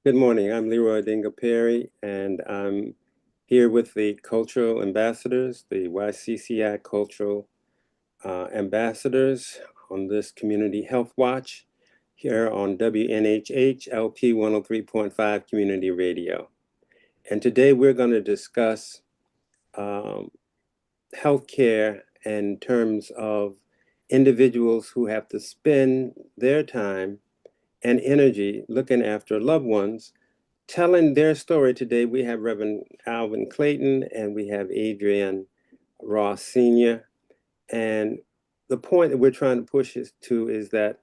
Good morning. I'm Leroy Dinga Perry, and I'm here with the cultural ambassadors, the YCCI cultural ambassadors on this Community Health Watch here on WNHH LP 103.5 Community Radio. And today we're going to discuss um, healthcare in terms of individuals who have to spend their time and energy looking after loved ones. Telling their story today, we have Reverend Alvin Clayton and we have Adrian Ross Sr. And the point that we're trying to push is that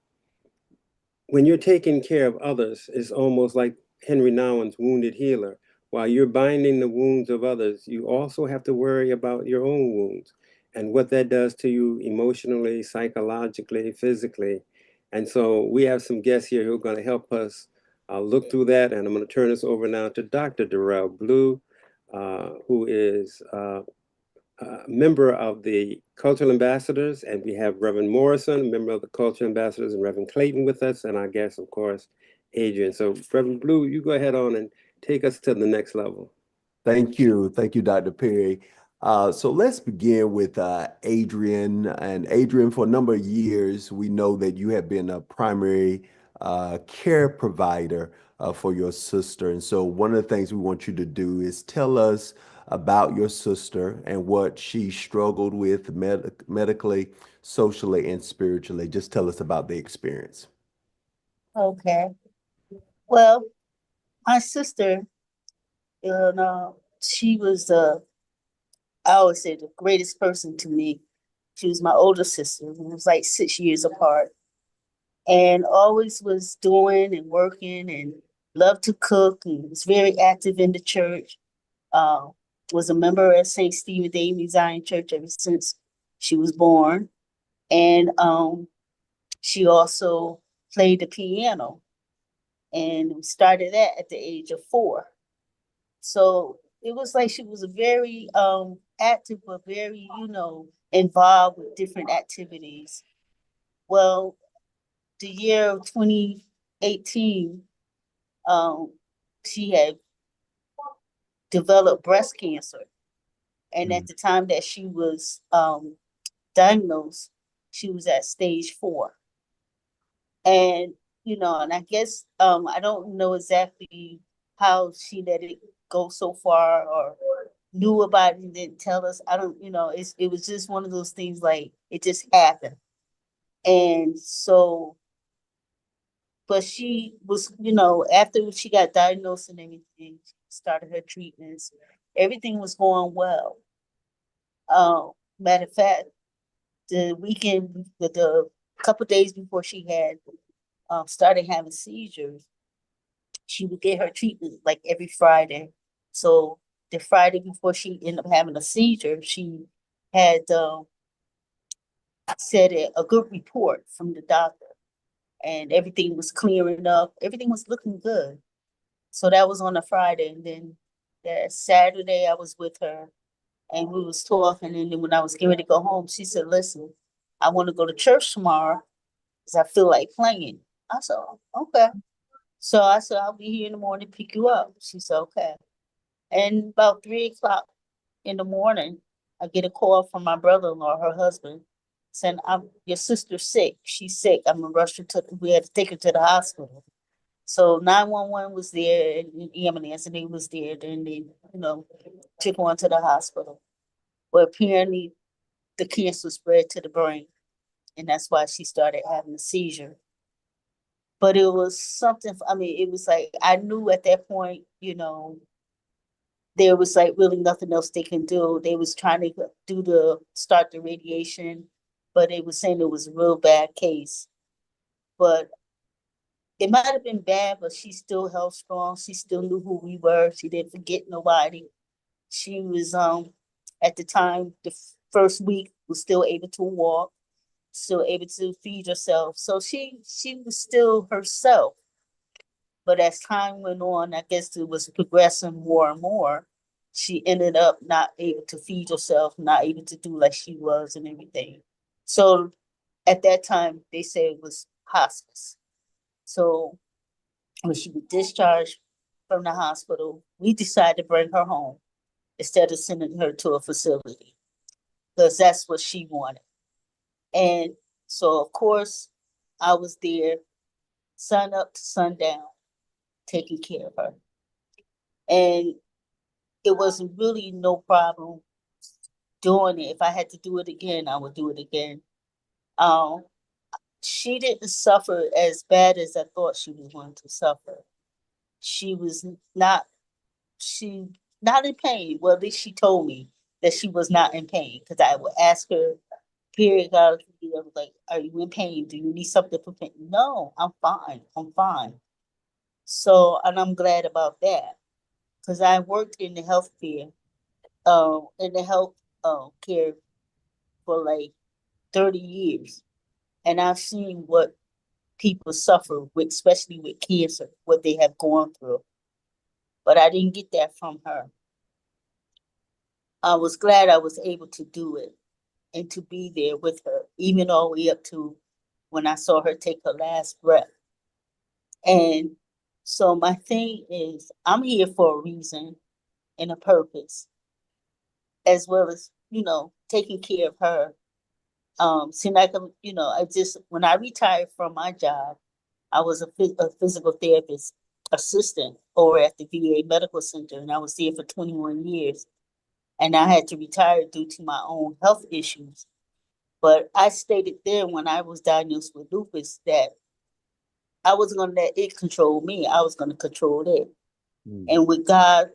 when you're taking care of others, it's almost like Henry Nouwen's wounded healer. While you're binding the wounds of others, you also have to worry about your own wounds and what that does to you emotionally, psychologically, physically. And so we have some guests here who are going to help us look through that. And I'm going to turn this over now to Dr. Darrell Blue, who is member of the Cultural Ambassadors, and we have Reverend Morrison, member of the Cultural Ambassadors, and Reverend Clayton with us, and our guest, of course, Adrian. So, Reverend Blue, you go ahead on and take us to the next level. Thank you. Thank you, Dr. Perry. So let's begin with Adrian. And Adrian, for a number of years, we know that you have been a primary care provider for your sister. And so one of the things we want you to do is tell us about your sister and what she struggled with medically, socially, and spiritually. Just tell us about the experience. Okay. Well, my sister, you know, she was I always say the greatest person to me. She was my older sister. We was like 6 years apart. And always was doing and working and loved to cook and was very active in the church. Uh, was a member at St. Stephen Day Zion Church ever since she was born. And she also played the piano and started that at the age of 4. So it was like she was a very active, but very, involved with different activities. Well, the year of 2018, um, she had developed breast cancer. And at the time that she was diagnosed, she was at stage 4. And, and I guess I don't know exactly how she let it go so far or knew about it and didn't tell us. I don't, it was just one of those things like it just happened. And so, but she was, after she got diagnosed and everything, she started her treatments, everything was going well. Matter of fact, the weekend, the couple days before she had started having seizures, she would get her treatment like every Friday. So the Friday before she ended up having a seizure, she had said a good report from the doctor, and everything was clearing up. Everything was looking good. So that was on a Friday, and then that Saturday I was with her, and we was talking. And then when I was getting ready to go home, she said, "Listen, I want to go to church tomorrow because I feel like playing." I said, "Okay." So I said, "I'll be here in the morning to pick you up." She said, "Okay." And about 3 o'clock in the morning, I get a call from my brother-in-law, her husband, saying, Your sister's sick. She's sick. I'm gonna rush her we had to take her to the hospital." So 911 was there and ambulance, and they was there. Then they, took her to the hospital. But apparently the cancer spread to the brain, and that's why she started having a seizure. But it was something, I mean, it was like I knew at that point, there was like really nothing else they can do. They was trying to start the radiation, but they was saying it was a real bad case. But it might have been bad, but she still held strong. She still knew who we were. She didn't forget nobody. She was at the time, the first week, was still able to walk, still able to feed herself. So she was still herself. But as time went on, I guess it was progressing more and more. She ended up not able to feed herself, not able to do like she was and everything. So at that time, they said it was hospice. So when she was discharged from the hospital, we decided to bring her home instead of sending her to a facility because that's what she wanted. And so, of course, I was there sun up to sundown, taking care of her. And it wasn't really no problem doing it. If I had to do it again, I would do it again. Um, she didn't suffer as bad as I thought she was going to suffer. She was not she not in pain. Well, at least she told me that she was not in pain because I would ask her periodically, I was like, "Are you in pain? Do you need something for pain?" No, I'm fine. I'm fine. So, and I'm glad about that because I worked in the healthcare, in the health care for like 30 years, and I've seen what people suffer with, especially with cancer, what they have gone through. But I didn't get that from her. I was glad I was able to do it and to be there with her, even all the way up to when I saw her take her last breath. And so my thing is, I'm here for a reason and a purpose, as well as, taking care of her. Seem like I just when I retired from my job, I was a physical therapist assistant over at the VA Medical Center, and I was there for 21 years. And I had to retire due to my own health issues. But I stated there when I was diagnosed with lupus that I wasn't going to let it control me. I was going to control it. And with God,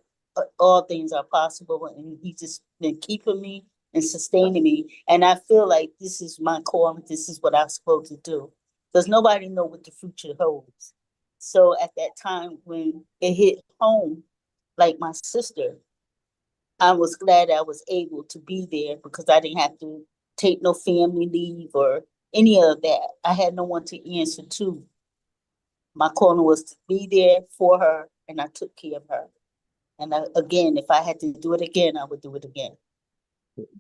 all things are possible. And He just been keeping me and sustaining me. And I feel like this is my calling. This is what I'm supposed to do. Because nobody know what the future holds. So at that time when it hit home, like my sister, I was glad I was able to be there because I didn't have to take no family leave or any of that. I had no one to answer to. My calling was to be there for her, and I took care of her. And again, if I had to do it again, I would do it again.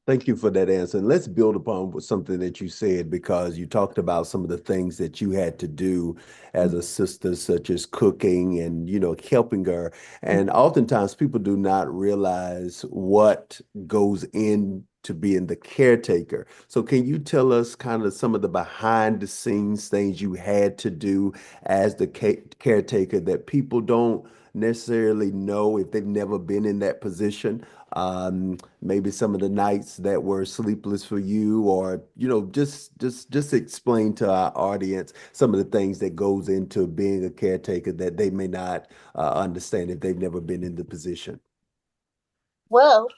Thank you for that answer. And let's build upon something that you said because you talked about some of the things that you had to do as a sister, such as cooking and, helping her. And oftentimes people do not realize what goes into being the caretaker. So can you tell us kind of some of the behind the scenes things you had to do as the caretaker that people don't necessarily know if they've never been in that position? Maybe some of the nights that were sleepless for you, or just explain to our audience some of the things that goes into being a caretaker that they may not understand if they've never been in the position. Well,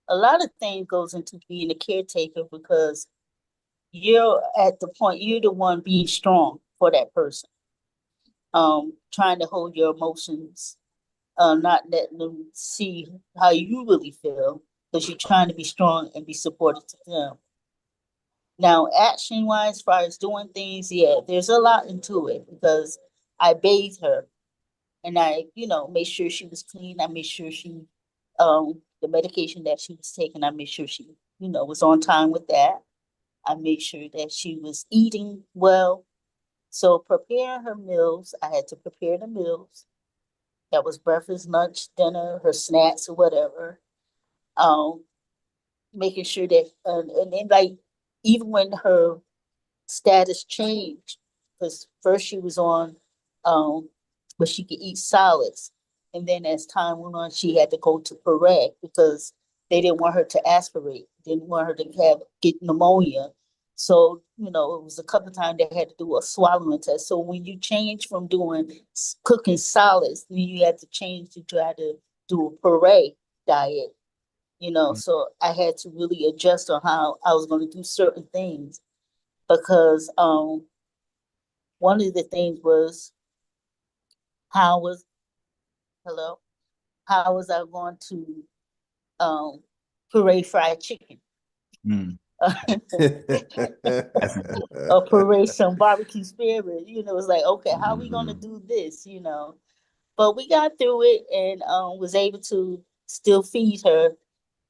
a lot of things goes into being a caretaker because you're at the point, you're the one being strong for that person. Trying to hold your emotions, not letting them see how you really feel because you're trying to be strong and be supportive to them. Now, action wise, as far as doing things, yeah, there's a lot into it because I bathed her and I, made sure she was clean. I made sure the medication that she was taking, I made sure she, was on time with that. I made sure that she was eating well. So preparing her meals, I had to prepare the meals. That was breakfast, lunch, dinner, her snacks or whatever. Um, Making sure that, and then like, even when her status changed, because first she was on, but she could eat solids. And then as time went on, she had to go to Perec because they didn't want her to aspirate, didn't want her to get pneumonia. So, it was a couple of times they had to do a swallowing test. So when you change from doing cooking solids, then you had to change to try to do a Perec diet, so I had to really adjust on how I was going to do certain things because one of the things was how was hello how was I going to um puree fried chicken Mm, or puree some barbecue spare ribs. It's like, okay, how are we going to Mhm. do this, but we got through it and was able to still feed her.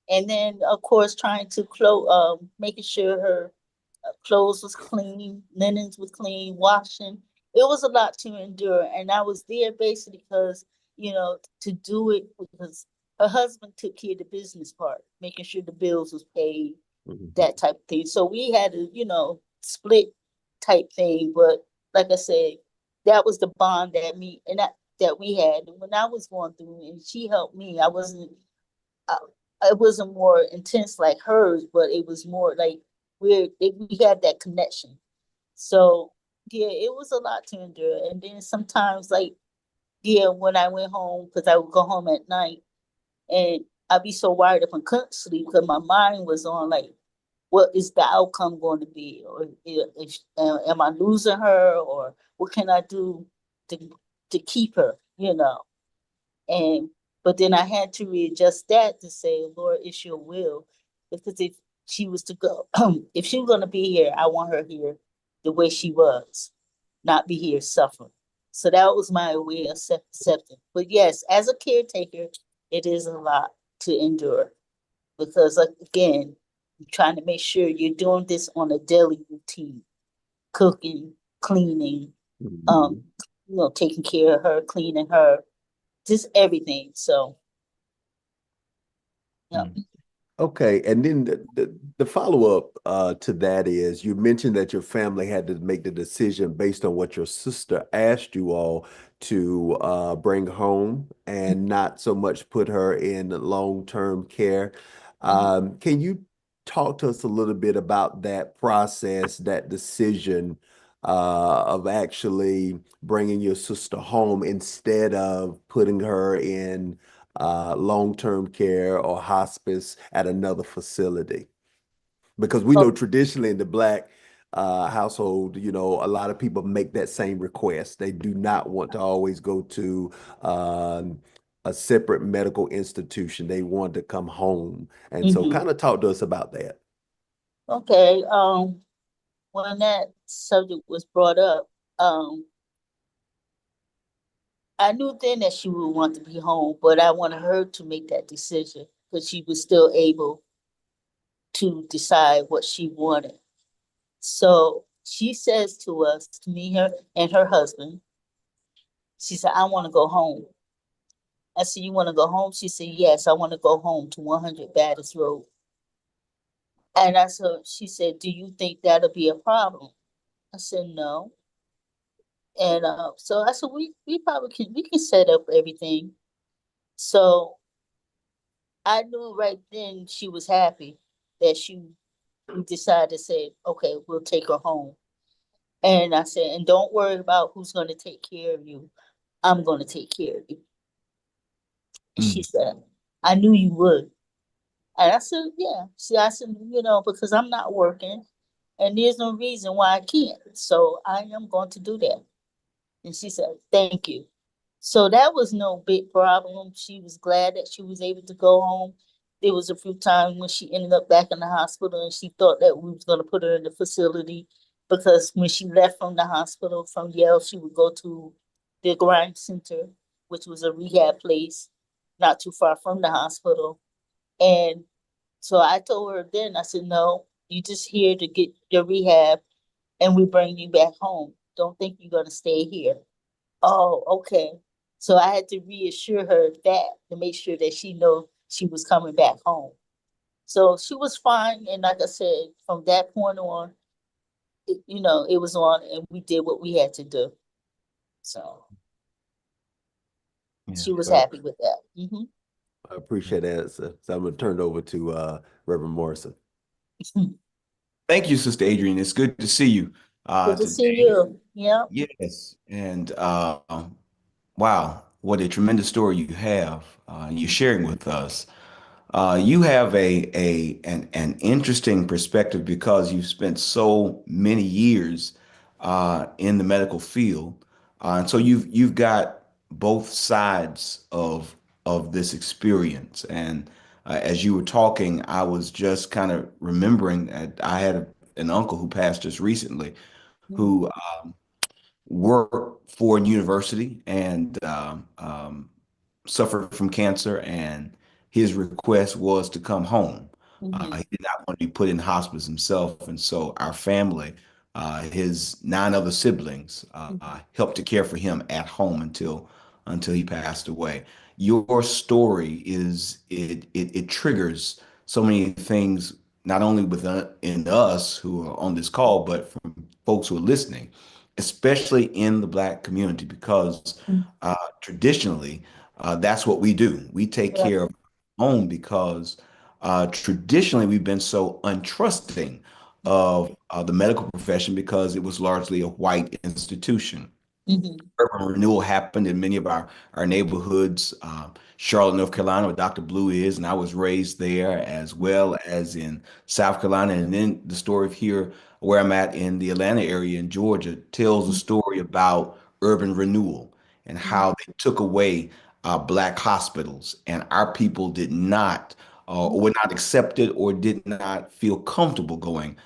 And then of course trying to making sure her clothes was clean, linens was clean, washing. It was a lot to endure. And I was there basically because to do it because her husband took care of the business part, making sure the bills was paid, Mhm. that type of thing. So we had a, split type thing. But like I said, that was the bond that we had. And when I was going through and she helped me, uh, it wasn't more intense like hers, but it was more like we had that connection. So yeah, it was a lot to endure. And then sometimes like, yeah, when I went home, because I would go home at night and I'd be so wired up and couldn't sleep because my mind was on like, what is the outcome going to be? Or am I losing her? Or what can I do to keep her, And but then I had to readjust that to say, Lord, it's your will. Because if she was to go, if she was going to be here, I want her here the way she was, not be here suffering. So that was my way of accepting. But yes, as a caretaker, it is a lot to endure because, like, again, you're trying to make sure you're doing this on a daily routine, cooking, cleaning, um, Mhm. taking care of her, cleaning her, just everything. So, yeah. Mm. Okay, and then the follow-up to that is you mentioned that your family had to make the decision based on what your sister asked you all to bring home and not so much put her in long-term care. Can you talk to us a little bit about that process, that decision of actually bringing your sister home instead of putting her in long-term care or hospice at another facility? Because we know So, traditionally in the Black household, a lot of people make that same request. They do not want to always go to a separate medical institution. They want to come home. And so mhm. kind of talk to us about that. Okay. When that subject was brought up, I knew then that she would want to be home, but I wanted her to make that decision because she was still able to decide what she wanted. So she says to us, to me, her and her husband, she said, I want to go home. I said, you want to go home? She said, yes, I want to go home to 100 Baddest Road. And she said, do you think that'll be a problem? I said, no. And so I said, we probably we can set up everything. So I knew right then she was happy that we decided to say, okay, we'll take her home. And I said, and don't worry about who's going to take care of you. I'm going to take care of you. And she Mm. said, I knew you would. And I said, yeah. See, I said, because I'm not working and there's no reason why I can't. So I am going to do that. And she said, thank you. So that was no big problem. She was glad that she was able to go home. There was a few times when she ended up back in the hospital and she thought that we was going to put her in the facility because when she left from the hospital from Yale, she would go to the Grind Center, which was a rehab place not too far from the hospital. And so I told her then, I said, no, you just here to get your rehab and we bring you back home. Don't think you're going to stay here. Oh, okay. So I had to reassure her that to make sure that she know she was coming back home. So she was fine, and like I said, from that point on, it was on, and we did what we had to do. So Yeah. she was Well, happy with that. I appreciate that. So I'm going to turn it over to Reverend Morrison. Thank you, Sister Adrian. It's good to see you Good to see today. you. Yeah. Yes. And wow, what a tremendous story you have you're sharing with us. You have an interesting perspective because you've spent so many years in the medical field, and so you've got both sides of this experience. And as you were talking, I was just kind of remembering that I had an uncle who passed just recently, Mhm. who worked for a university and suffered from cancer, and his request was to come home. Mhm. He did not want to be put in hospice himself, and so our family, his nine other siblings, Mhm. helped to care for him at home until until he passed away. Your story it triggers so many things, not only in us who are on this call, but from folks who are listening, especially in the Black community, because Mm. traditionally, that's what we do. We take Yeah. care of our own because traditionally we've been so untrusting of the medical profession because it was largely a white institution. Mhm. Urban renewal happened in many of our neighborhoods. Charlotte, North Carolina, where Dr. Blue is, and I was raised there, as well as in South Carolina. And then the story of here, where I'm at in the Atlanta area in Georgia, tells a story about urban renewal and how they took away Black hospitals, and our people did not, or were not accepted, or did not feel comfortable going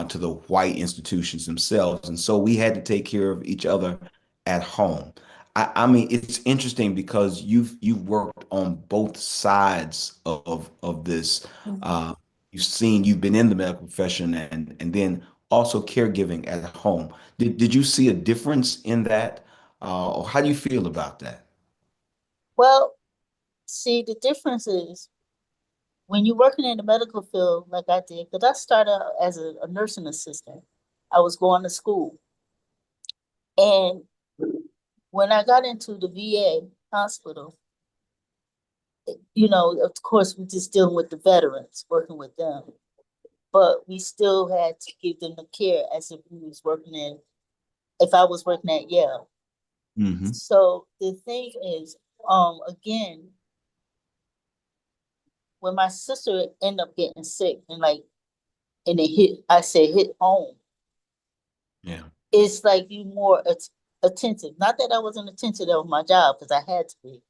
to the white institutions themselves. And so we had to take care of each other at home. I mean, it's interesting because you've worked on both sides of this. Mhm. Uh, you've been in the medical profession and then also caregiving at home. Did you see a difference in that, or how do you feel about that? Well, see, the difference is when you're working in the medical field like I did, because I started out as a nursing assistant. I was going to school. And when I got into the VA hospital, of course, we're just dealing with the veterans, working with them. But we still had to give them the care as if we was working if I was working at Yale. Hmm. So the thing is, again, when my sister ended up getting sick and it hit home, Yeah. it's like you more attentive. Not that I wasn't attentive, that was my job because I had to be.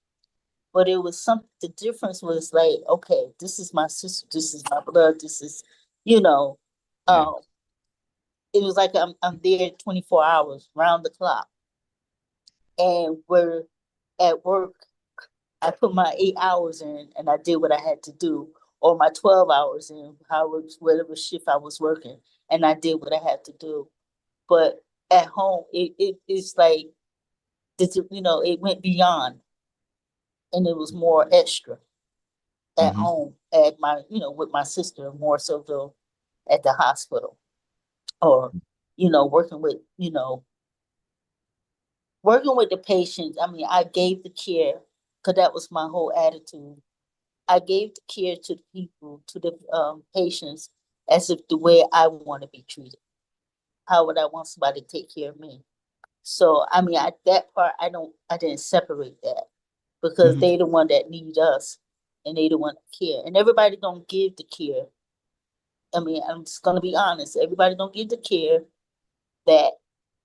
But it was the difference was like, okay, this is my sister, this is my blood, this is, you know, Yeah. um, it was like I'm there 24 hours round the clock. And we're at work, I put my 8 hours in and I did what I had to do, or my 12 hours in, whatever shift I was working, and I did what I had to do. But at home, it's like, it went beyond and it was more extra at Hmm. home at with my sister, more so though at the hospital, or, working with, working with the patients. I mean, I gave the care because that was my whole attitude. I gave the care to the people, to the patients, as if the way I want to be treated. How would I want somebody to take care of me? So, I mean, that part, I didn't separate that because Hmm. they the one that need us and they the one that care. And everybody don't give the care. I mean, I'm just gonna be honest. Everybody don't give the care that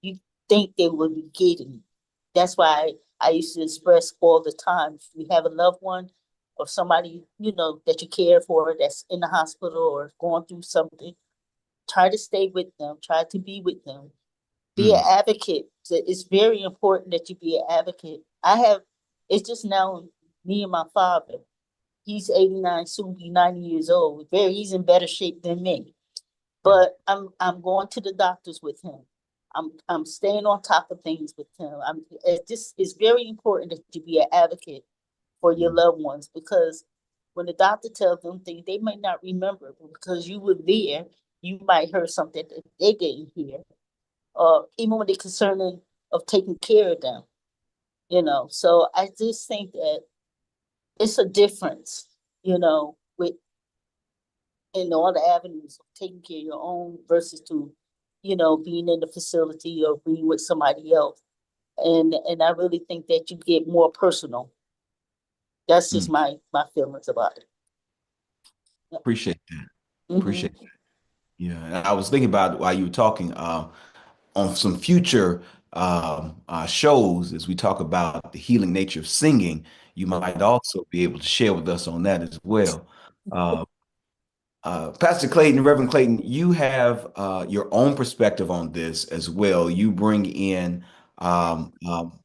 you think they would be getting. That's why I used to express all the time. If you have a loved one or somebody, that you care for that's in the hospital or going through something, try to stay with them, try to be with them. Be an Mm. advocate. It's very important that you be an advocate. It's just now me and my father. He's 89, soon be 90 years old. He's in better shape than me. Yeah. But I'm going to the doctors with him. I'm staying on top of things with him. It's very important that you be an advocate for your Mm. loved ones, because when the doctor tells them things, they may not remember, but because you were there, you might hear something that they didn't hear. Even when they're concerning of taking care of them. So I just think that it's a difference, with in all the avenues of taking care of your own versus to, being in the facility or being with somebody else. And I really think that you get more personal. That's just Mm. my feelings about it. Appreciate that. Appreciate Mm-hmm. that. Yeah. And I was thinking about while you were talking, on some future shows, as we talk about the healing nature of singing, you might also be able to share with us on that as well. Uh, Pastor Clayton, Reverend Clayton, you have your own perspective on this as well. You bring in, um, um,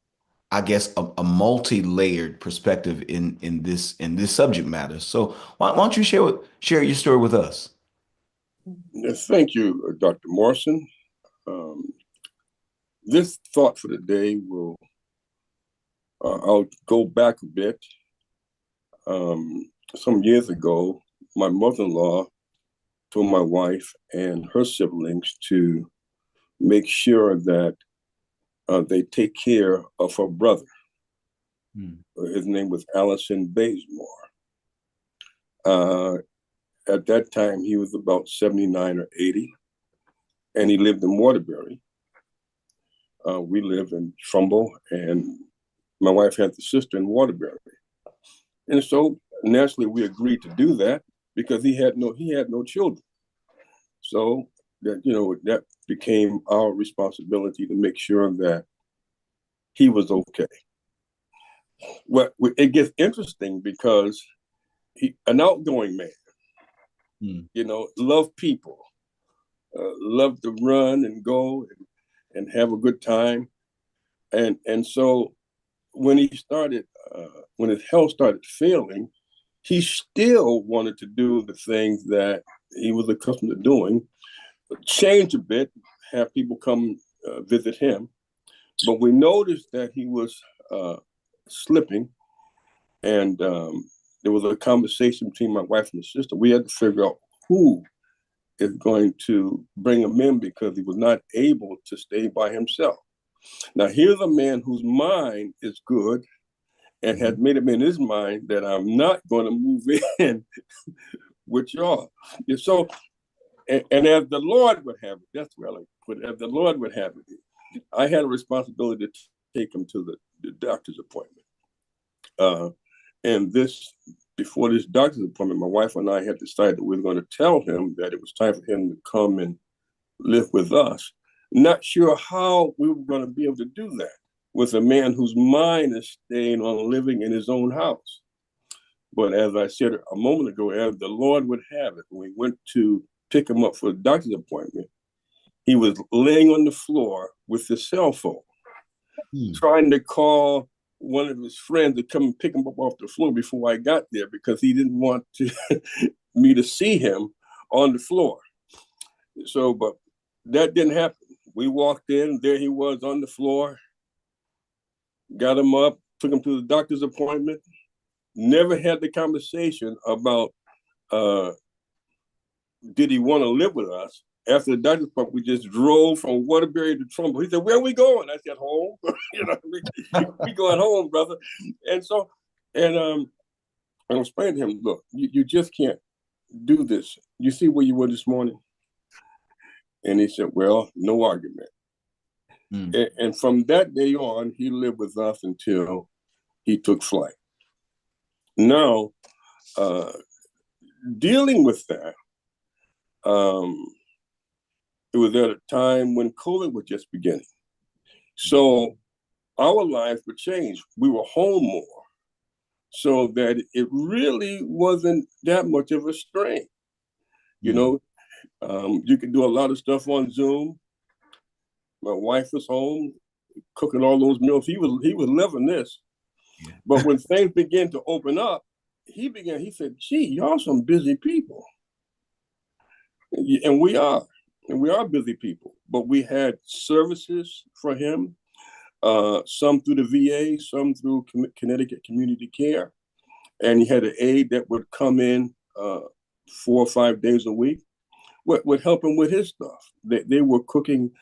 I guess, a multi-layered perspective in this subject matter. So why don't you share your story with us? Yes, thank you, Dr. Morrison. Um, this thought for the day will I'll go back a bit. Some years ago, my mother-in-law told my wife and her siblings to make sure that they take care of her brother. His name was Allison Bazemore. At that time, he was about 79 or 80, and he lived in Waterbury. We live in Trumbull, and my wife had the sister in Waterbury. And so naturally we agreed to do that because he had no children. So that, that became our responsibility to make sure that he was okay. Well, it gets interesting because an outgoing man, love people, love to run and go and have a good time. And so when he started, when his health started failing, he still wanted to do the things that he was accustomed to doing, change a bit, have people come visit him. But we noticed that he was slipping, and there was a conversation between my wife and the sister. We had to figure out who is going to bring him in because he was not able to stay by himself. Now, here's a man whose mind is good and had made up in his mind that I'm not going to move in with y'all. And so, and as the Lord would have it, that's where I like to put it, as the Lord would have it, I had a responsibility to take him to the doctor's appointment. And before this doctor's appointment, my wife and I had decided that we were going to tell him that it was time for him to come and live with us. Not sure how we were going to be able to do that with a man whose mind is staying on living in his own house. But as I said a moment ago, as the Lord would have it, when we went to pick him up for the doctor's appointment, he was laying on the floor with his cell phone, trying to call one of his friends to come and pick him up off the floor before I got there because he didn't want me to see him on the floor. So, but that didn't happen. We walked in, there he was on the floor, got him up, took him to the doctor's appointment, never had the conversation about did he want to live with us. After the doctor's appointment, we just drove from Waterbury to Trumbull. He said, "Where are we going?" I said, "Home." We going home, brother. And so, and I explained to him, "Look, you just can't do this. You see where you were this morning?" And he said, "Well, no argument." And from that day on, he lived with us until he took flight. Now, dealing with that, it was at a time when COVID was just beginning. So our lives would change. We were home more, so that it really wasn't that much of a strain. You could do a lot of stuff on Zoom. My wife was home cooking all those meals. He was living this. Yeah. But when things began to open up, he said, "Gee, y'all some busy people." And we are busy people. But we had services for him, some through the VA, some through Connecticut Community Care. And he had an aide that would come in 4 or 5 days a week, would help him with his stuff. They were cooking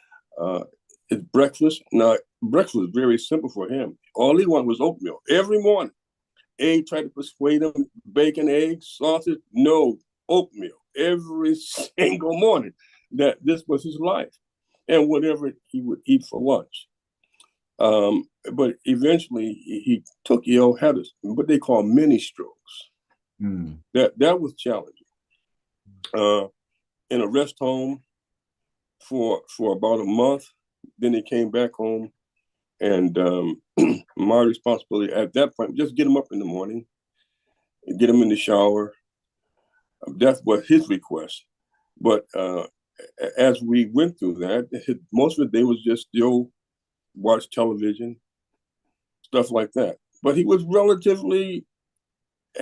his breakfast. Now, breakfast was very simple for him. All he wanted was oatmeal every morning. Aide tried to persuade him, bacon, eggs, sausage. No, oatmeal every single morning. That this was his life, and whatever he would eat for lunch. But eventually he took ill, had what they call mini strokes. That was challenging. In a rest home for about a month. Then he came back home, and my responsibility at that point, just get him up in the morning, get him in the shower. That was his request. But as we went through that, most of the day was just still watch television, stuff like that. But he was relatively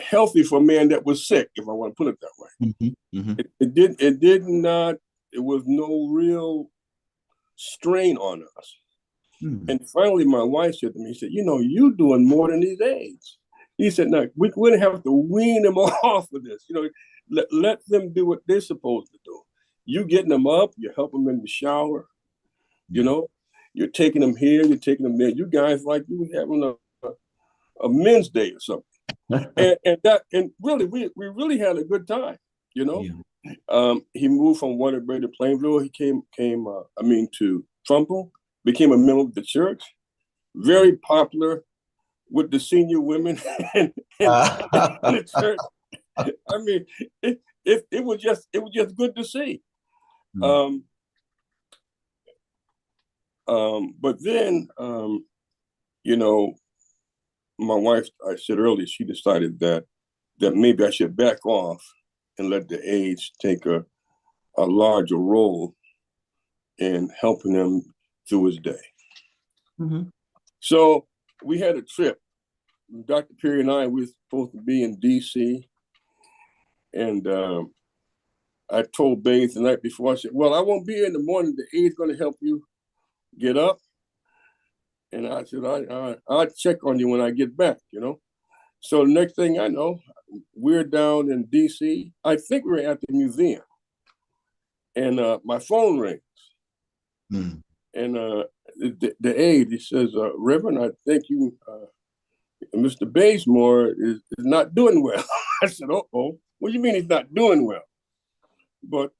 healthy for a man that was sick, if I want to put it that way. It was no real strain on us. And finally, my wife said to me, he said, you're doing more than these aides. He said, no, we wouldn't have to wean them off of this. Let them do what they're supposed to do. You getting them up, you help them in the shower, you're taking them here, you're taking them there. You guys like you having a men's day or something. and really, we really had a good time, He moved from Waterbury to Plainville. He came to Trumbull, became a member of the church, very popular with the senior women in the church. I mean, it was just good to see. But then, my wife, I said earlier, she decided that maybe I should back off and let the aides take a larger role in helping him through his day. So we had a trip. Dr. Perry and I, we were supposed to be in D.C. And I told Bays the night before, I said, well, I won't be here in the morning. The aide's going to help you get up. And I said, I'll check on you when I get back, So the next thing I know, we're down in D.C. I think we're at the museum. And my phone rings. And the aide, he says, Reverend, I think you, Mr. Bazemore is not doing well. I said, uh-oh, what do you mean he's not doing well? But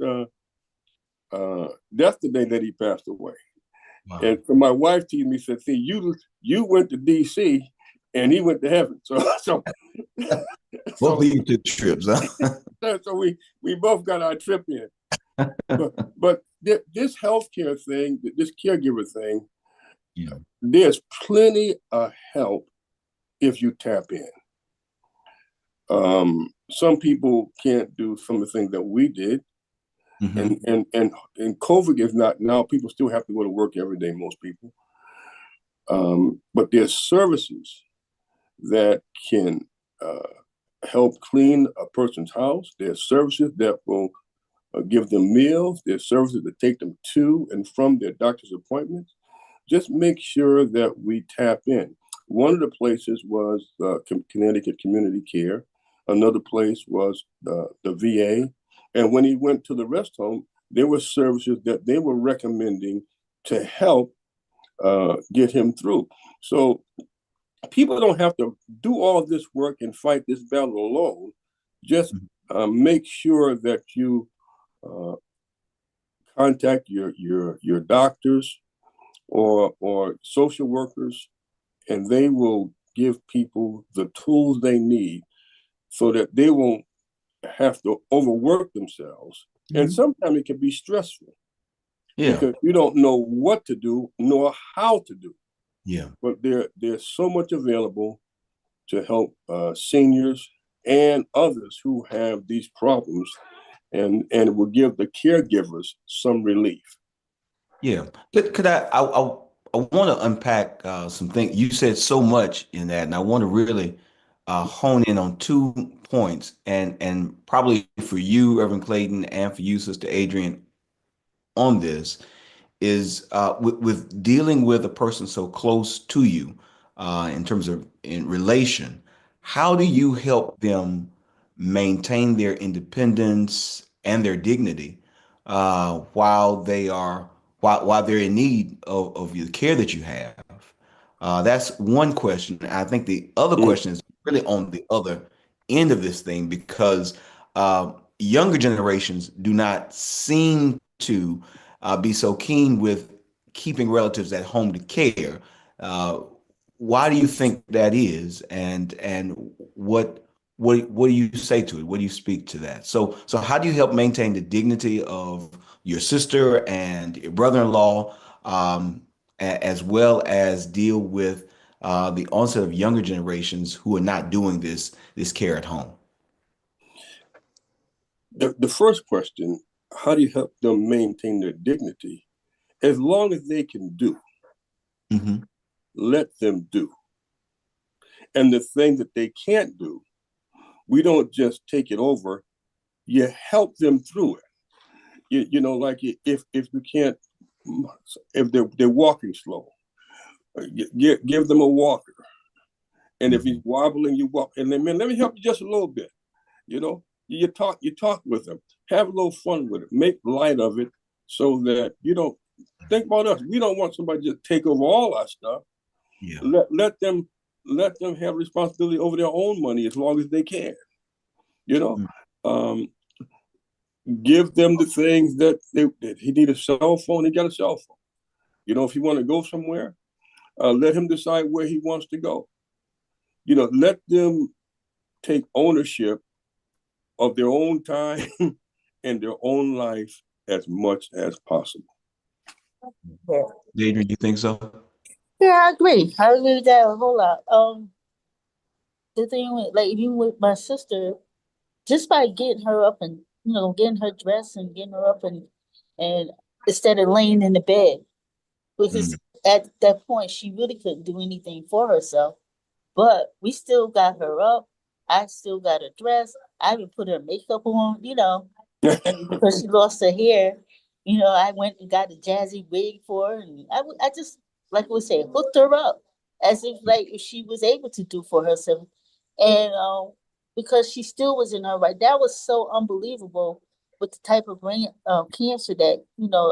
that's the day that he passed away. Wow. And so my wife teased me, said, see, you went to D.C. and he went to heaven. So both of you took trips, huh? So we both got our trip in. But this healthcare thing, this caregiver thing, there's plenty of help if you tap in. Some people can't do some of the things that we did. And COVID is not, now people still have to go to work every day, most people. But there's services that can help clean a person's house. There's services that will give them meals. There's services that take them to and from their doctor's appointments. Just make sure that we tap in. One of the places was Connecticut Community Care. Another place was the VA. And when he went to the rest home, there were services that they were recommending to help get him through. So people don't have to do all this work and fight this battle alone. Just make sure that you contact your doctors or social workers, and they will give people the tools they need so that they won't have to overwork themselves. And sometimes it can be stressful because you don't know what to do nor how to do. But there's so much available to help seniors and others who have these problems, and it will give the caregivers some relief. Could I want to unpack some things. You said so much in that, and I want to really hone in on 2 points, and probably for you, Reverend Clayton, and for you, Sister Adrian, on this is with dealing with a person so close to you in terms of in relation. How do you help them maintain their independence and their dignity while they're in need of the care that you have? That's one question. I think the other question is really on the other end of this thing, because younger generations do not seem to be so keen with keeping relatives at home to care. Why do you think that is, and what do you say to it? What do you speak to that? So how do you help maintain the dignity of your sister and your brother-in-law, as well as deal with the onset of younger generations who are not doing this care at home? The first question, how do you help them maintain their dignity? As long as they can do, let them do. And the thing that they can't do, we don't just take it over, you help them through it. Like if you can't, if they're walking slow, Give them a walker. And if Mhm. he's wobbling, you walk. And then, man, let me help you just a little bit. You know, you talk with them, have a little fun with it, make light of it, so that you don't think about us. We don't want somebody to just take over all our stuff. Yeah. Let them have responsibility over their own money as long as they can. You know, um, give them the things that he need a cell phone. He got a cell phone. You know, if he want to go somewhere, let him decide where he wants to go. You know, let them take ownership of their own time and their own life as much as possible. Yeah. Adrian, you think so? Yeah, I agree. I agree with that a whole lot. The thing with like even with my sister, just by getting her up and getting her dressed and getting her up and instead of laying in the bed, because Mm. at that point she really couldn't do anything for herself. But we still got her up. I still got her dressed. I even put her makeup on, and because she lost her hair, I went and got a jazzy wig for her, and I just like we say, hooked her up as if she was able to do for herself, and because she still was in her right. That was so unbelievable with the type of brain cancer that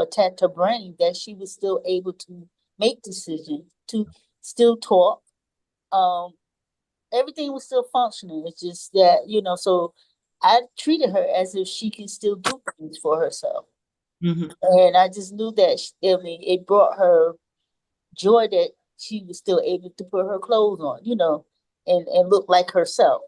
attacked her brain, that she was still able to make decisions, to still talk. Um, Everything was still functioning. It's just that, so I treated her as if she can still do things for herself. Mhm. And I just knew that, it brought her joy that she was still able to put her clothes on, and look like herself,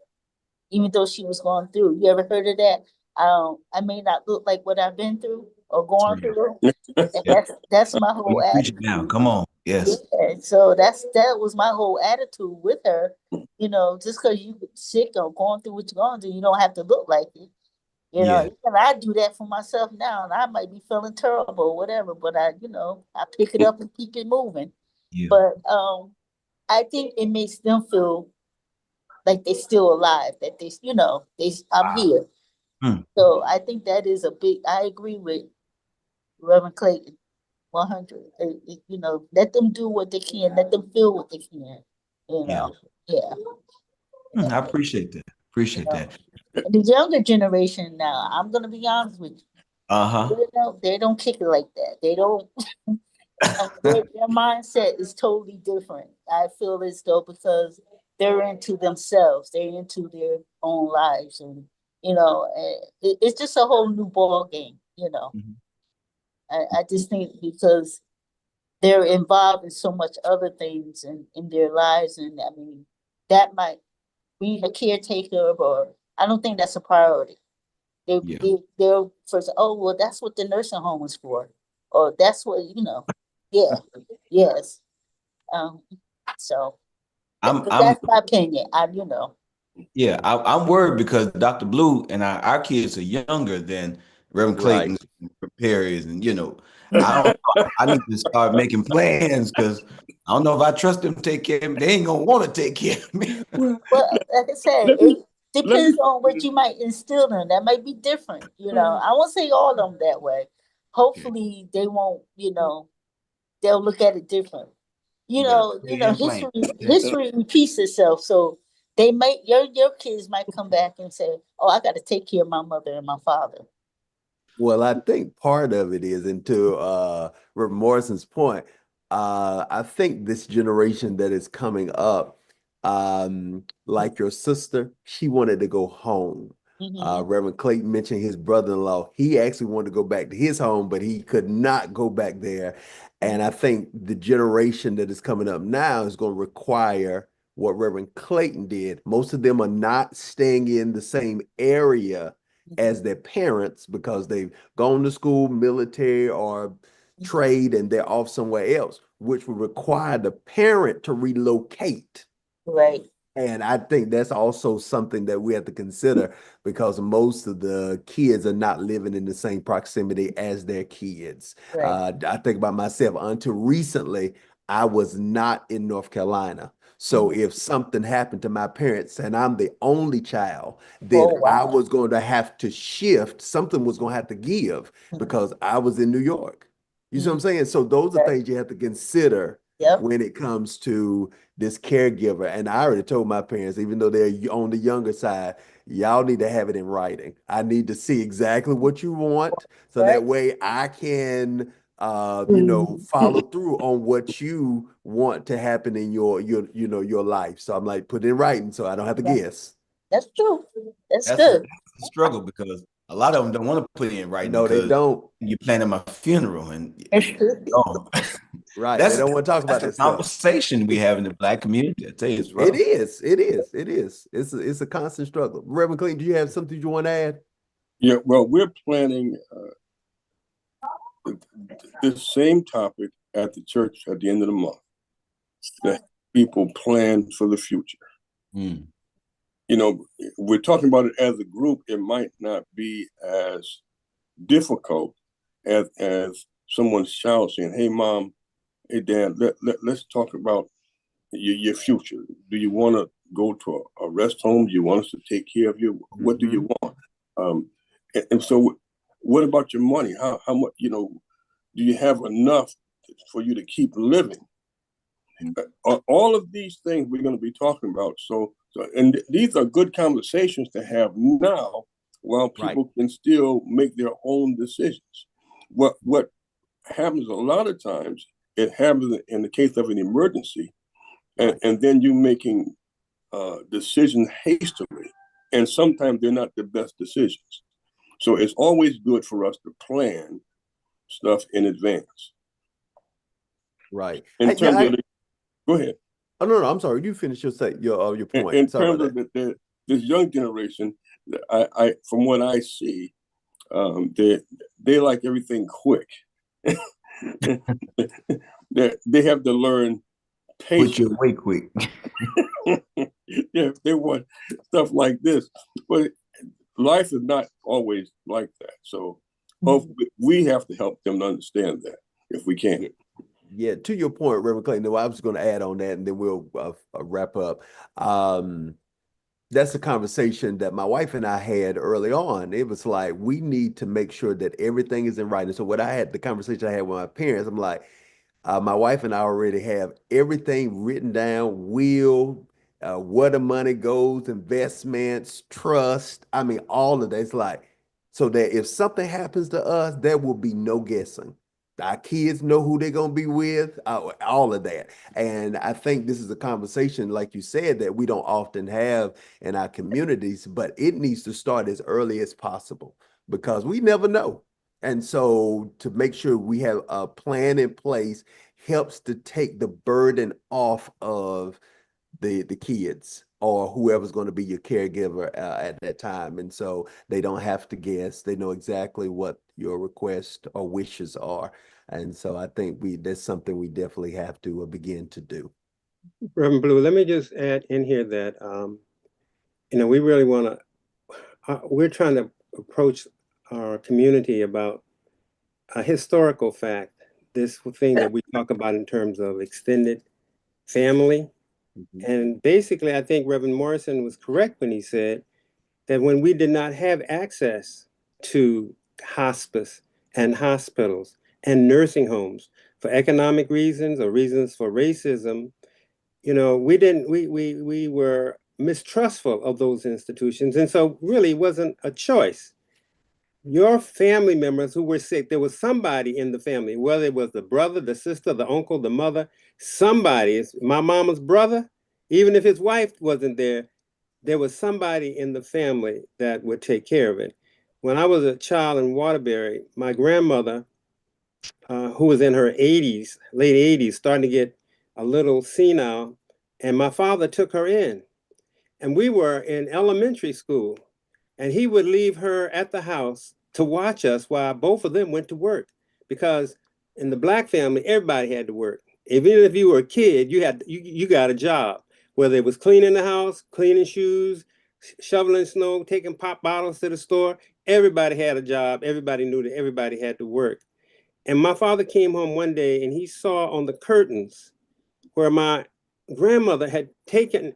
even though she was going through. You ever heard of that? I may not look like what I've been through or going Right. through. And Yeah. that's my You whole preaching now. attitude. Come on. Yeah, Yes. so that was my whole attitude with her. Just because you sick or going through what you're going through, you don't have to look like it. Yeah. Even I do that for myself now, and I might be feeling terrible or whatever, but I pick it up and keep it moving. Yeah. But I think it makes them feel like they're still alive, that I'm Wow. here. Mm. So I think that is a big. I agree with Reverend Clayton. 100. Let them do what they can. Let them feel what they can. You Yeah. know, yeah. I appreciate that. You Appreciate know, that. and the younger generation now, I'm gonna be honest with you. Uh-huh. They don't kick it like that. They don't. Their mindset is totally different. I feel as though because they're into themselves, they're into their own lives, and it's just a whole new ball game. Mhm. I just think because they're involved in so much other things in their lives. And I mean, that might being a caretaker, or I don't think that's a priority. Yeah. They're first, oh, well, that's what the nursing home is for. Or that's what, yeah, yes. Um, so but I'm that's my opinion. Yeah, I'm worried because Dr. Blue and our kids are younger than Reverend Right. Clayton's and Perry's, and I don't know. I need to start making plans because I don't know if I trust them to take care of me. They ain't gonna want to take care of me. Well, Well, like I said, let it me let depends me. on what you might instill in them. That might be different. I won't say all of them that way. Okay. Hopefully they won't, they'll look at it different. You got a plan. History repeats itself. So they might your kids might come back and say, "Oh, I got to take care of my mother and my father." Well, I think part of it is, and to Reverend Morrison's point, I think this generation that is coming up, like your sister, she wanted to go home. Mm-hmm. Reverend Clayton mentioned his brother-in-law. He actually wanted to go back to his home, but he could not go back there. And I think the generation that is coming up now is going to require what Reverend Clayton did. Most of them are not staying in the same area as their parents because they've gone to school, military, or trade, and they're off somewhere else, which would require the parent to relocate. Right. And I think that's also something that we have to consider because most of the kids are not living in the same proximity as their kids. Right. I think about myself. Until recently, I was not in North Carolina. So Mhm. if something happened to my parents and I'm the only child, then Oh I wow. was going to have to shift. Something was going to have to give Mhm. because I was in New York. You see what I'm Mhm. saying? So those are Right. things you have to consider Yep. when it comes to this caregiver. And I already told my parents, even though they're on the younger side, y'all need to have it in writing. I need to see exactly what you want so Right. that way I can follow through on what you want to happen in your life. So I'm like, put it in writing so I don't have to Yeah. guess. That's true. That's That's good. a struggle because a lot of them don't want to put it in writing No, they because don't. you're planning my funeral and oh, Right. They don't want to talk that's about the that stuff. conversation we have in the Black community. I tell you, it's It rough. is. It is. It is. It's a constant struggle. Reverend Clean, do you have something you want to add? Yeah, well, we're planning this same topic at the church at the end of the month. That people plan for the future. Mm. You know, we're talking about it as a group. It might not be as difficult as someone shouts saying, "Hey, mom, hey, dad, let's talk about your future. Do you want to go to a rest home? Do you want us to take care of you? What do you want?" And so, what about your money? How much? You know, do you have enough for you to keep living? All of these things we're going to be talking about. And these are good conversations to have now, while people can still make their own decisions. What happens a lot of times, it happens in the case of an emergency, and then you making decisions hastily, and sometimes they're not the best decisions. So it's always good for us to plan stuff in advance. Right. In terms of go ahead. Oh no, I'm sorry. You finish your point. In Sorry terms about of this young generation, I from what I see, they like everything quick. They have to learn patience. Put your way quick. Yeah, they want stuff like this, but life is not always like that. So we have to help them to understand that if we can. Yeah, to your point, Reverend Clayton, I was going to add on that and then we'll wrap up. That's a conversation that my wife and I had early on. It was like, we need to make sure that everything is in writing. So the conversation I had with my parents, I'm like, my wife and I already have everything written down, where the money goes, investments, trust. I mean, all of that. It's like, so that if something happens to us, there will be no guessing. Our kids know who they're going to be with, all of that. And I think this is a conversation, like you said, that we don't often have in our communities, but it needs to start as early as possible because we never know. And so to make sure we have a plan in place helps to take the burden off of the kids or whoever's going to be your caregiver at that time. And so they don't have to guess. They know exactly what your requests or wishes are. And so I think that's something we definitely have to begin to do. Reverend Blue, let me just add in here that, we really want to, we're trying to approach our community about a historical fact, this thing that we talk about in terms of extended family. And basically, I think Reverend Morrison was correct when he said that when we did not have access to hospice and hospitals and nursing homes for economic reasons or reasons for racism, we were mistrustful of those institutions. And so really it wasn't a choice. Your family members who were sick, there was somebody in the family, whether it was the brother, the sister, the uncle, the mother, somebody, my mama's brother, even if his wife wasn't there was somebody in the family that would take care of it. When I was a child in Waterbury, my grandmother, who was in her 80s, late 80s, starting to get a little senile, and my father took her in. And we were in elementary school, and he would leave her at the house to watch us while both of them went to work. Because in the Black family, everybody had to work. Even if you were a kid, you got a job, whether it was cleaning the house, cleaning shoes, shoveling snow, taking pop bottles to the store. Everybody had a job. Everybody knew that everybody had to work. And my father came home one day and he saw on the curtains where my grandmother had taken,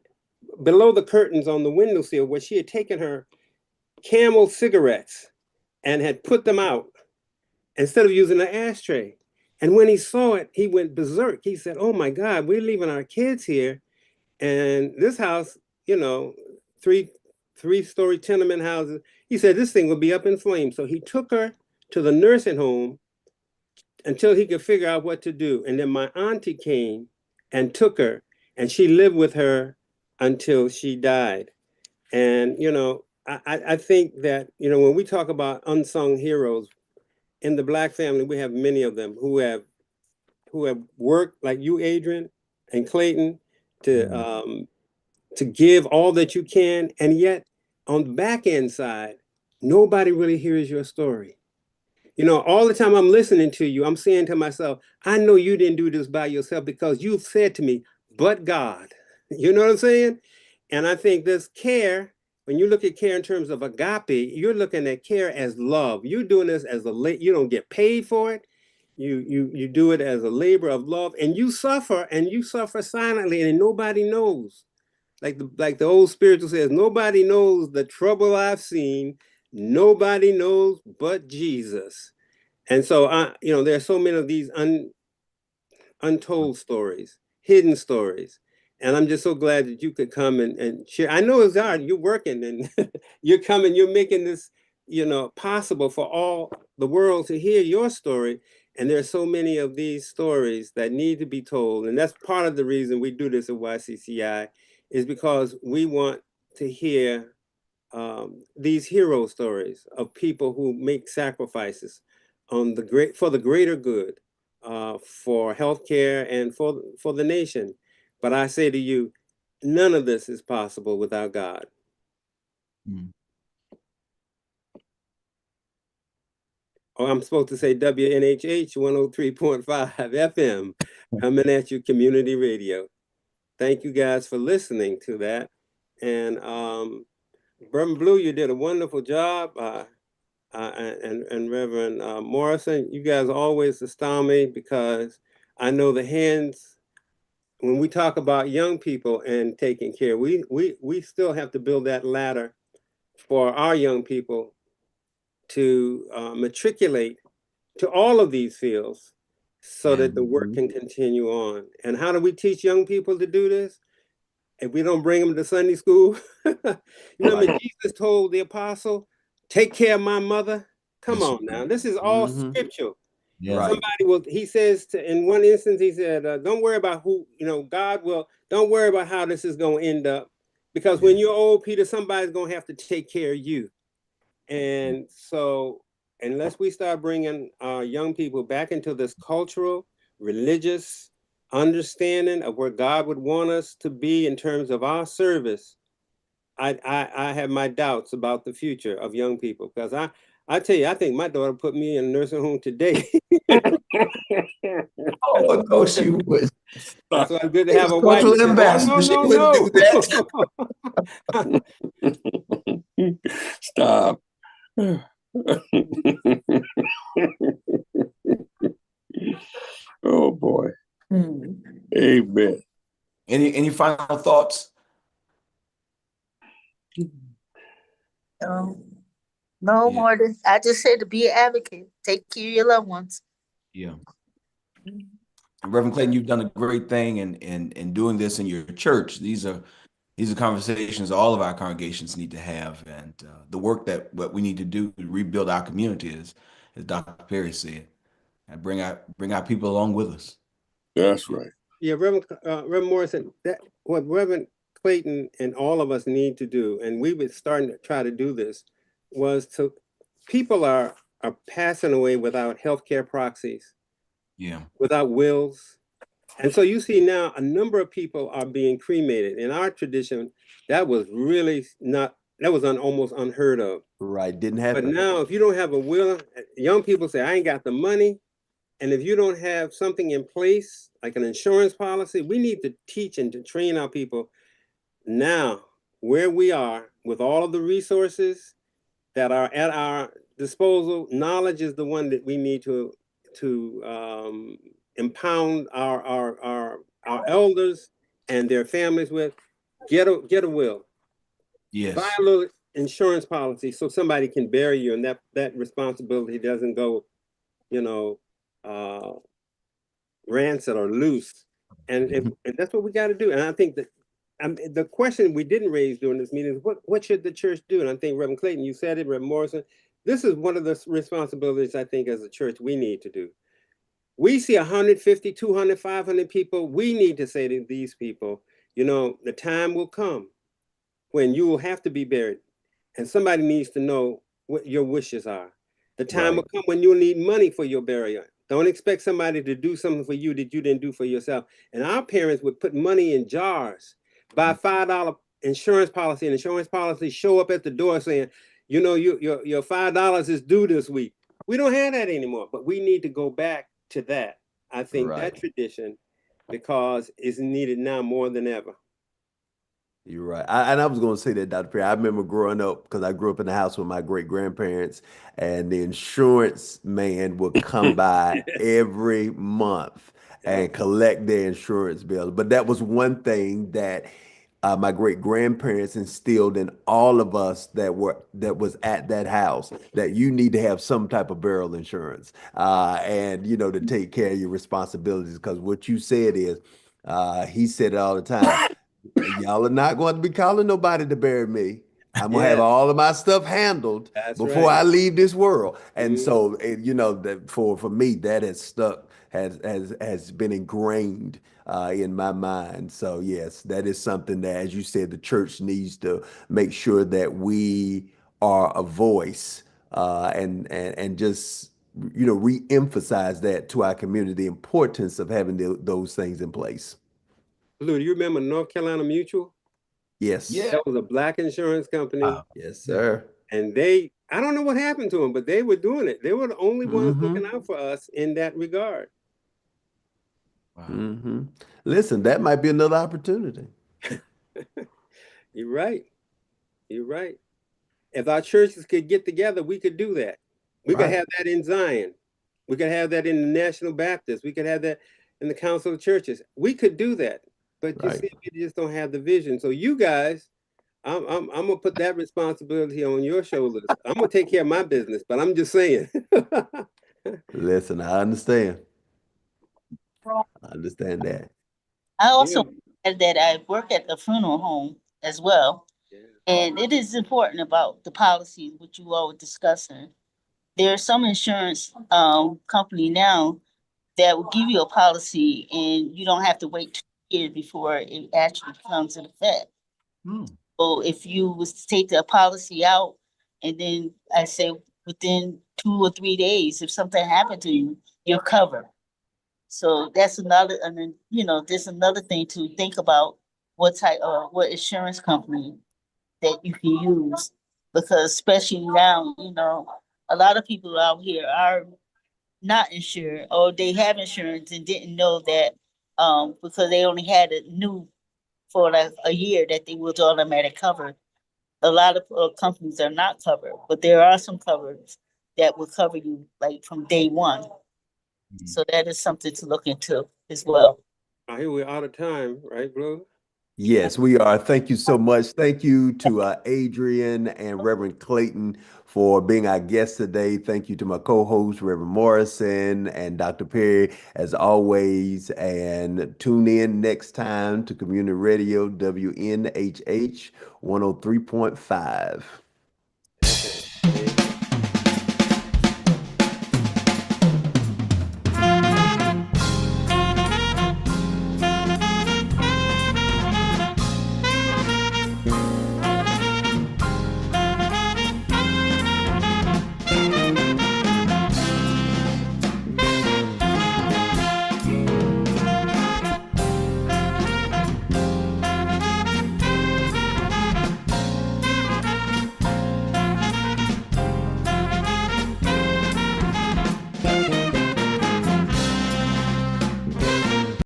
below the curtains on the windowsill, where she had taken her Camel cigarettes and had put them out instead of using an ashtray. And when he saw it, he went berserk. He said, "Oh my God, we're leaving our kids here. And this house, you know, three-story tenement houses." He said this thing will be up in flames. So he took her to the nursing home until he could figure out what to do. And then my auntie came and took her, and she lived with her until she died. And, you know, I think that, you know, when we talk about unsung heroes in the Black family, we have many of them who have worked like you, Adrian and Clayton, to give all that you can, and yet on the back end side, nobody really hears your story. You know, all the time I'm listening to you, I'm saying to myself, I know you didn't do this by yourself because you've said to me, but God. You know what I'm saying? And I think this care, when you look at care in terms of agape, you're looking at care as love. You're doing this as you don't get paid for it. You do it as a labor of love, and you suffer silently, and nobody knows. Like the old spiritual says, nobody knows the trouble I've seen. Nobody knows but Jesus. And so you know, there are so many of these untold stories, hidden stories. And I'm just so glad that you could come and share. I know it's hard. You're working and you're coming, you're making this, you know, possible for all the world to hear your story. And there's so many of these stories that need to be told. And that's part of the reason we do this at YCCI, is because we want to hear these hero stories of people who make sacrifices for the greater good, for healthcare and for the nation. But I say to you, none of this is possible without God. Mm. Or I'm supposed to say WNHH 103.5 FM, coming at you, community radio. Thank you guys for listening to that. And Reverend Blue, you did a wonderful job. And Reverend Morrison, you guys always astound me, because I know the hands, when we talk about young people and taking care, we still have to build that ladder for our young people to matriculate to all of these fields so that the work can continue on. And how do we teach young people to do this? If we don't bring them to Sunday school, remember Jesus told the apostle, "Take care of my mother." Come on now, this is all scriptural. Yeah. He says in one instance, he said, don't worry about who, you know, don't worry about how this is going to end up, because when you're old, Peter, somebody's going to have to take care of you. And so unless we start bringing our young people back into this cultural, religious understanding of where God would want us to be in terms of our service, I have my doubts about the future of young people. Because I tell you, I think my daughter put me in a nursing home today. Oh, no, she would. That's why it's good to have a wife. Cultural ambassador. She wouldn't do that. Stop. Oh boy. Amen. Any final thoughts? No more than I just said, to be an advocate. Take care of your loved ones. Yeah. Reverend Clayton, you've done a great thing in doing this in your church. These are conversations all of our congregations need to have, and the work that what we need to do to rebuild our community is, as Dr. Perry said, and bring our people along with us. That's right. Yeah, Reverend Morrison, that what Reverend Clayton and all of us need to do, and we were starting to try to do this, was people are passing away without healthcare proxies, without wills. And so you see now a number of people are being cremated. In our tradition, that was almost unheard of. Right, didn't happen. But now if you don't have a will, young people say, I ain't got the money. And if you don't have something in place, like an insurance policy, we need to teach and to train our people now where we are with all of the resources that are at our disposal. Knowledge is the one that we need to impound our elders and their families with. Get a will. Yes. Buy a little insurance policy so somebody can bury you, and that responsibility doesn't go, you know, rancid or loose. And that's what we got to do. And I think that the question we didn't raise during this meeting is what should the church do? And I think Reverend Clayton, you said it, Reverend Morrison, this is one of the responsibilities I think as a church we need to do. We see 150, 200, 500 people. We need to say to these people, you know, the time will come when you will have to be buried. And somebody needs to know what your wishes are. The time will come when you'll need money for your burial. Don't expect somebody to do something for you that you didn't do for yourself. And our parents would put money in jars, buy $5 insurance policy, and insurance policy show up at the door saying, you know, your $5 is due this week. We don't have that anymore, but we need to go back to that. I think that tradition, because it's needed now more than ever. You're right. And I was going to say that, Dr. Perry. I remember growing up because I grew up in the house with my great grandparents, and the insurance man would come by every month and collect their insurance bills. But that was one thing that my great grandparents instilled in all of us that was at that house, that you need to have some type of burial insurance, and you know, to take care of your responsibilities. Because what you said is, he said it all the time. Y'all are not going to be calling nobody to bury me. I'm gonna have all of my stuff handled before I leave this world. And so, you know, that for me, that has stuck, has been ingrained in my mind. So yes, that is something that, as you said, the church needs to make sure that we are a voice, and just, you know, re-emphasize that to our community, the importance of having those things in place. Blue, do you remember North Carolina Mutual? Yes. That was a black insurance company. Yes, sir. And I don't know what happened to them, but they were doing it. They were the only ones looking out for us in that regard. Listen, that might be another opportunity. You're right. You're right. If our churches could get together, we could do that. We could have that in Zion. We could have that in the National Baptist. We could have that in the Council of Churches. We could do that. But you see, we just don't have the vision. So you guys, I'm gonna put that responsibility on your shoulders. I'm gonna take care of my business, but I'm just saying. Listen, I understand. I understand that. I also add that I work at the funeral home as well. And it is important about the policies which you all were discussing. There's some insurance company now that will give you a policy and you don't have to wait 2 years before it actually comes into effect. So if you was to take the policy out and then I say within 2 or 3 days, if something happened to you, you're covered. So that's another, and then, you know, there's another thing to think about, what insurance company that you can use, because especially now, you know, a lot of people out here are not insured, or they have insurance and didn't know that, because they only had it new for like a year that they was automatic covered. A lot of companies are not covered, but there are some covers that will cover you like from day one. So that is something to look into as well. I hear we're out of time, right, Blue? Yes, we are. Thank you so much. Thank you to Adrian and Reverend Clayton for being our guests today. Thank you to my co-host, Reverend Morrison and Dr. Perry, as always. And tune in next time to Community Radio WNHH 103.5.